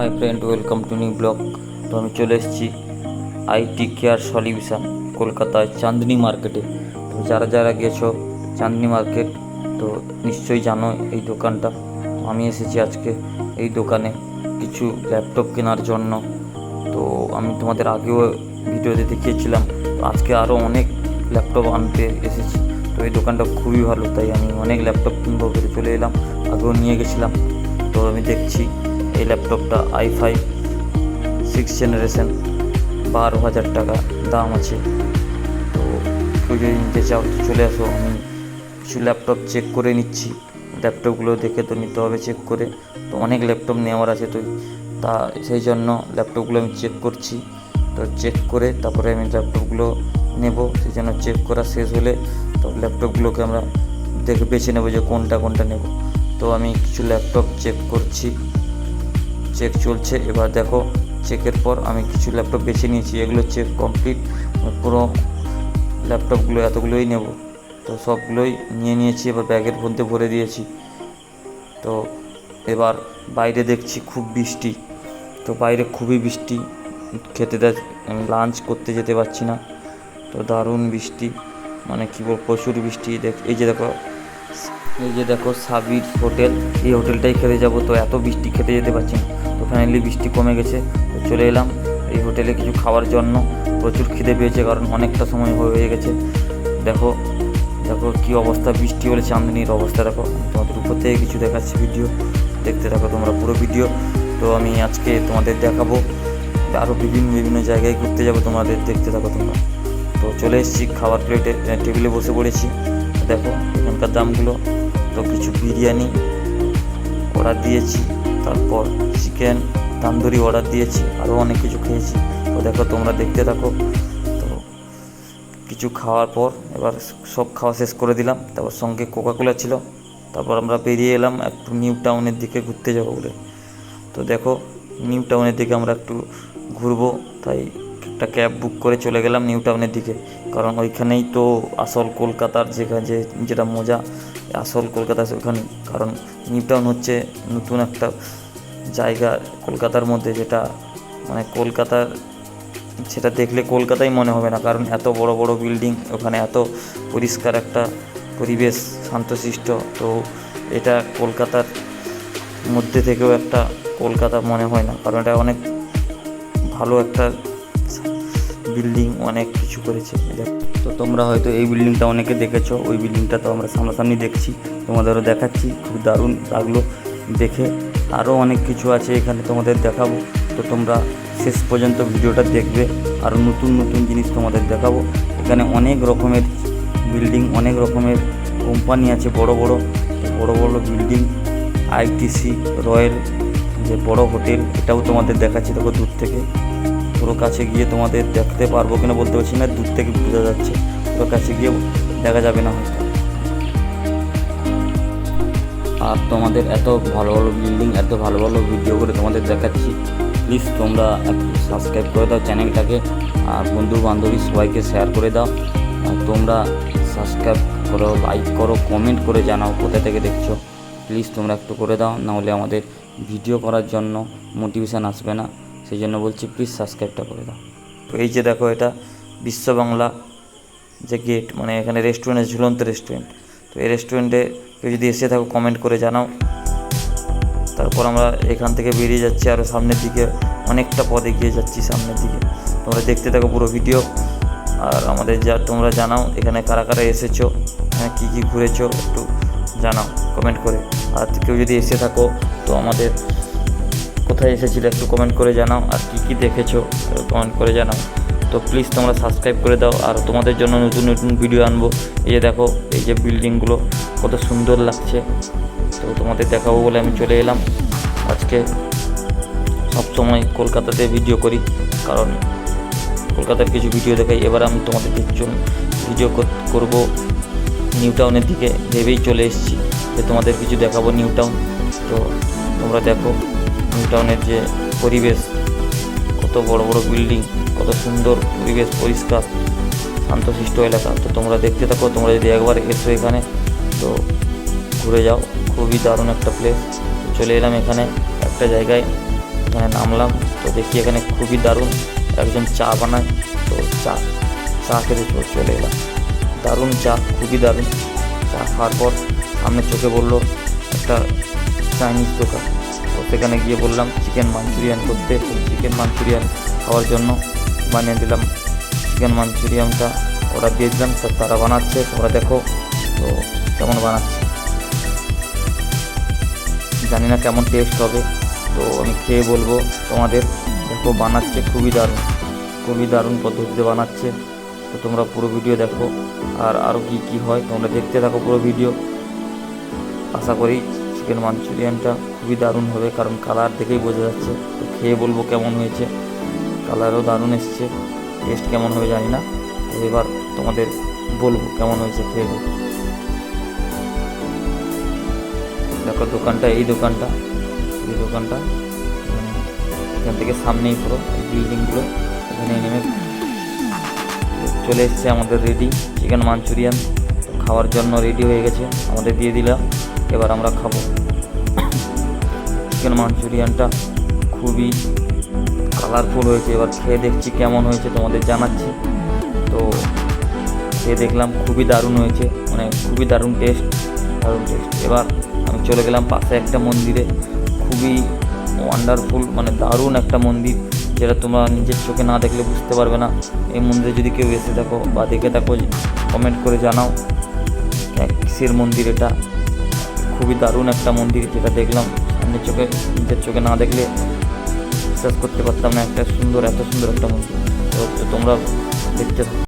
Hi friend, welcome to new blog. তো আমি চলে এসেছি আইটি কেয়ার সলিউশন কলকাতায় চাঁদনি মার্কেটে। তো যারা যারা গেছো চাঁদনি মার্কেট তো নিশ্চয়ই জানো এই দোকানটা। তো আমি এসেছি আজকে এই দোকানে কিছু ল্যাপটপ কেনার জন্য। তো আমি তোমাদের আগেও ভিডিওতে দেখিয়েছিলাম, তো আজকে আরও অনেক ল্যাপটপ আনতে এসেছি। তো এই দোকানটা খুবই ভালো, তাই আমি অনেক ল্যাপটপ কিনবো করে চলে এলাম। আগেও নিয়ে গেছিলাম। তো আমি দেখছি এই ল্যাপটপটা i5 6th জেনারেশন, 12,000 টাকা দাম আছে। তো কেউ যদি নিতে চাও তো চলে আসো। আমি কিছু ল্যাপটপ চেক করে নিচ্ছি, ল্যাপটপগুলো দেখে তো নিতে হবে চেক করে। তো অনেক ল্যাপটপ নেওয়ার আছে, তো সেই জন্য ল্যাপটপগুলো আমি চেক করছি। তো চেক করে তারপরে আমি ল্যাপটপগুলো নেব, সেই জন্য চেক করা শেষ হলে তো ল্যাপটপগুলোকে আমরা দেখে বেছে নেব যে কোনটা কোনটা নেব। তো আমি কিছু ল্যাপটপ চেক করছি, চেক চলছে। এবার দেখো, চেকের পর আমি কিছু ল্যাপটপ বেছে নিয়েছি, এগুলো চেক কমপ্লিট। পুরো ল্যাপটপগুলো এতগুলোই নেব, তো সবগুলোই নিয়ে নিয়েছি। এবার ব্যাগের মধ্যে ভরে দিয়েছি। তো এবার বাইরে দেখছি খুব বৃষ্টি, তো বাইরে খুবই বৃষ্টি, খেতে আমি লাঞ্চ করতে যেতে পারছি না। তো দারুণ বৃষ্টি, মানে কী বল, প্রচুর বৃষ্টি। এই যে দেখো সাবির হোটেল, এই হোটেলটাই খেতে যাব। তো এত বৃষ্টি, খেতে যেতে পারছি না। তো ফাইনালি বৃষ্টি কমে গেছে, তো চলে এলাম এই হোটেলে কিছু খাওয়ার জন্য। প্রচুর খিদে পেয়েছে, কারণ অনেকটা সময় হয়ে গেছে। দেখো দেখো কী অবস্থা, বৃষ্টি হলে চাঁদনির অবস্থা দেখো। তোমাদের উপর থেকে কিছু দেখাচ্ছি, ভিডিও দেখতে থাকো তোমরা পুরো ভিডিও। তো আমি আজকে তোমাদের দেখাবো, আরও বিভিন্ন জায়গায় ঘুরতে যাবো, তোমাদের দেখতে থাকো তোমরা। তো চলে এসেছি খাবার প্লেটে, টেবিলে বসে পড়েছি। দেখো এখানকার দামগুলো। তো কিছু বিরিয়ানি অর্ডার দিয়েছি, তারপর চিকেন তান্দুরি অর্ডার দিয়েছি, আরও অনেক কিছু খেয়েছি। তো দেখো তোমরা দেখতে থাকো। তো কিছু খাওয়ার পর এবার সব খাওয়া শেষ করে দিলাম, তারপর সঙ্গে কোকাকোলা ছিল। তারপর আমরা বেরিয়ে এলাম একটু নিউ টাউনের দিকে ঘুরতে যাবো বলে। তো দেখো নিউ টাউনের দিকে আমরা একটু ঘুরবো, তাই একটা ক্যাব বুক করে চলে গেলাম নিউ টাউনের দিকে। কারণ ওইখানেই তো আসল কলকাতার যেটা মজা, আসল কলকাতা ওখানে। কারণ নিউ টাউন হচ্ছে নতুন একটা জায়গা কলকাতার মধ্যে, যেটা মানে কলকাতার, সেটা দেখলে কলকাতাই মনে হবে না। কারণ এত বড় বড় বিল্ডিং, ওখানে এত পরিষ্কার একটা পরিবেশ, শান্তশিষ্ট। তো এটা কলকাতার মধ্যে থেকেও একটা কলকাতা মনে হয় না, কারণ এটা অনেক ভালো একটা বিল্ডিং, অনেক কিছু করেছে। তো তোমরা হয়তো এই বিল্ডিংটা অনেকে দেখেছো, ওই বিল্ডিংটা তো আমরা সামনাসামনি দেখছি, তোমাদেরও দেখাচ্ছি। খুব দারুণ লাগলো দেখে। আরও অনেক কিছু আছে এখানে, তোমাদের দেখাবো। তো তোমরা শেষ পর্যন্ত ভিডিওটা দেখবে, আরও নতুন নতুন জিনিস তোমাদের দেখাবো। এখানে অনেক রকমের বিল্ডিং, অনেক রকমের কোম্পানি আছে, বড় বড় বিল্ডিং। আইটিসি রয়্যাল যে বড় হোটেল, এটাও তোমাদের দেখাচ্ছি। দেখো দূর থেকে, পুরো কাছে গিয়ে তোমাদের দেখতে পারবো কিনা বলতে পারছি না, দূর থেকে বোঝা যাচ্ছে, পুরো কাছে গিয়ে দেখা যাবে না হয়তো। আর তোমাদের এত ভালো ভালো বিল্ডিং, এত ভালো ভালো ভিডিও করে তোমাদের দেখাচ্ছি। প্লিজ তোমরা একটু সাবস্ক্রাইব করে দাও চ্যানেলটাকে, আর বন্ধু বান্ধবী সবাইকে শেয়ার করে দাও। আর তোমরা সাবস্ক্রাইব করো, লাইক করো, কমেন্ট করে জানাও কোথা থেকে দেখছো। প্লিজ তোমরা একটু করে দাও, নাহলে আমাদের ভিডিও করার জন্য মোটিভেশান আসবে না। সেই জন্য বলছি প্লিজ সাবস্ক্রাইবটা করে দাও। তো এই যে দেখো, এটা বিশ্ব বাংলা যে গেট, মানে এখানে রেস্টুরেন্ট, ঝুলন্ত রেস্টুরেন্ট। তো এই রেস্টুরেন্টে কেউ যদি এসে থাকো কমেন্ট করে জানাও। তারপর আমরা এখান থেকে বেরিয়ে যাচ্ছি, আরও সামনের দিকে অনেকটা পথ এগিয়ে যাচ্ছি সামনের দিকে। তোমরা দেখতে থাকো পুরো ভিডিও। আর আমাদের তোমরা জানাও এখানে কারা কারা এসেছো, এখানে কী কী ঘুরেছো, একটু জানাও কমেন্ট করে। আর কেউ যদি এসে থাকো তো আমাদের কোথায় এসেছিলে একটু কমেন্ট করে জানাও, আর কী কী দেখেছো কমেন্ট করে জানাও। তো প্লিজ তোমরা সাবস্ক্রাইব করে দাও, আর তোমাদের জন্য নতুন নতুন ভিডিও আনবো। এই যে দেখো, এই যে বিল্ডিংগুলো কত সুন্দর লাগছে, তো তোমাদের দেখাবো বলে আমি চলে এলাম। আজকে সবসময় কলকাতাতে ভিডিও করি, কারণ কলকাতার কিছু ভিডিও দেখাই। এবার আমি তোমাদের জন্য ভিডিও করব নিউ টাউনের দিকে, ভেবেই চলে এসেছি যে তোমাদের কিছু দেখাবো নিউ টাউন। তো তোমরা দেখো নিউ টাউনের যে পরিবেশ, কত বড় বড় বিল্ডিং, কত সুন্দর পরিবেশ, পরিষ্কার শান্তশিষ্ট এলাকা। তো তোমরা দেখতে থাকো। তোমরা যদি একবার এসো এখানে তো ঘুরে যাও, খুবই দারুণ একটা প্লেস। চলে এলাম এখানে একটা জায়গায়, এখানে নামলাম, তো দেখি এখানে খুবই দারুণ একজন চা বানায়, তো চা খেতে চলে এলাম। দারুণ চা, খুবই দারুণ চা। খাওয়ার পর সামনে চোখে বললো একটা চাইনিজ দোকান, তো সেখানে গিয়ে বললাম চিকেন মাঞ্চুরিয়ান করতে। তো চিকেন মাঞ্চুরিয়ান খাওয়ার জন্য বানিয়ে দিলাম। চিকেন মাঞ্চুরিয়ানটা অর্ডার দিয়ে দিলাম, তারা বানাচ্ছে, তোমরা দেখো তো কেমন বানাচ্ছে। জানি না কেমন টেস্ট হবে, তো আমি খেয়ে বলবো তোমাদের। দেখো বানাচ্ছে খুবই দারুণ পদ্ধতিতে বানাচ্ছে। তো তোমরা পুরো ভিডিও দেখো, আর আরও কী হয় তোমরা দেখতে থাকো পুরো ভিডিও। আশা করি চিকেন মাঞ্চুরিয়ানটা খুবই দারুণ হবে, কারণ কালার দেখেই বোঝা যাচ্ছে। তো খেয়ে বলবো কেমন হয়েছে। কালারও দারুণ এসছে, টেস্ট কেমন হবে জানি না। তো এবার তোমাদের বলবো কেমন হয়েছে খেয়ে। দেখো এই দোকানটা এখান থেকে সামনেই পুরো এই বিল্ডিংগুলো, এখানে নেমে চলে এসছে আমাদের রেডি চিকেন মাঞ্চুরিয়ান। তো খাওয়ার জন্য রেডি হয়ে গেছে, আমাদের দিয়ে দিলাম, এবার আমরা খাবো। চিকেন মাঞ্চুরিয়ানটা খুবই কালারফুল হয়েছে, এবার খেয়ে দেখছি কেমন হয়েছে, তোমাদের জানাচ্ছি। তো খেয়ে দেখলাম খুবই দারুণ হয়েছে, মানে খুবই দারুণ টেস্ট। এবার আমি চলে গেলাম পাশে একটা মন্দিরে, খুবই ওয়ান্ডারফুল, মানে দারুণ একটা মন্দির, যেটা তোমরা নিজের চোখে না দেখলে বুঝতে পারবে না। এই মন্দিরে যদি কেউ এসে থাকো বা দেখে থাকো, কমেন্ট করে জানাও কিসের মন্দির এটা। খুবই দারুণ একটা মন্দির, যেটা দেখলাম নিজের চোখে না দেখলে বিশ্বাস করতে পারতাম না, এত সুন্দর একটা মন্দির। তো তোমরা দেখতে থাকো।